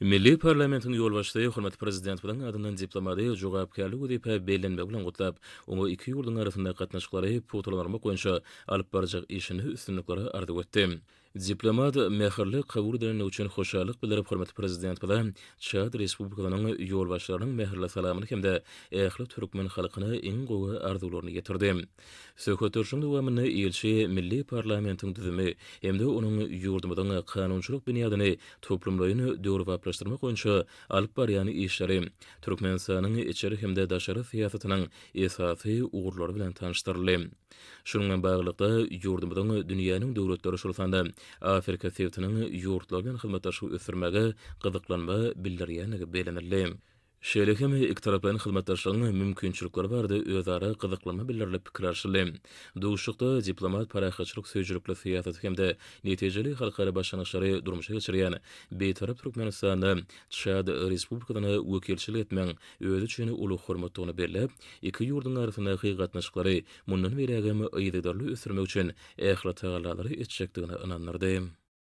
Milli parlamentin ýolbaşçysy hormat prezident bilen adından diplomatiýa jogapkärligi wezipä belenme bilen gutlap, oňa iki ýurdun arasynda gatnaşyklary putulanmak boýunça alyp barjak işini üstünlikleri ardy etdi. Diplomat mähirli kabul edilen üçin hoşallyk bildirip hormat prezident bilen Çad Respublikasynyň ýolbaşçylarynyň mähirli salamaty hemde ähli türkmen halkyna iň gowy arzularyny getirdi. Söhbet örüşüň dowamyny elçi milli parlamentiň düzümi hemde onuň ýurdumyzyň kanunçylyk büniadyny toplumlaryny döwrüplaşdyrmak boýunça alyp barýan işleri Türkmenistanyň içeri hemde daşary siýasatynyň esasy ugurlary bilen tanışdyryldy. Şununla baglykda ýurdumyzyň dünýäniň döwletleri şurasynda Afrika sewtiniň ýurtlar bilen hyzmatdaşlyk ösürmäge gyzyklanma bildirýänligi belenildi. Şeýlehem iki taraplaryň hyzmatdaşlygynyň mümkinçilikleri bardy, özara gyzyklanma bildirilip pikirleşildi. Duşukda diplomat parahatçylyk söýjülükli siýasat hemde netijeli halkara başlanýyşlary durmuşa geçirýän beýtarap Türkmenistanda Çad Respublikasyna wekilçilik etmeň özü üçin uly hormatlygyny berlep, iki ýurdun arasyndaky gatnaşyklary mundan berägem ýygydarly ösürmek üçin ähli tagalary etjekdigine inanyrdy.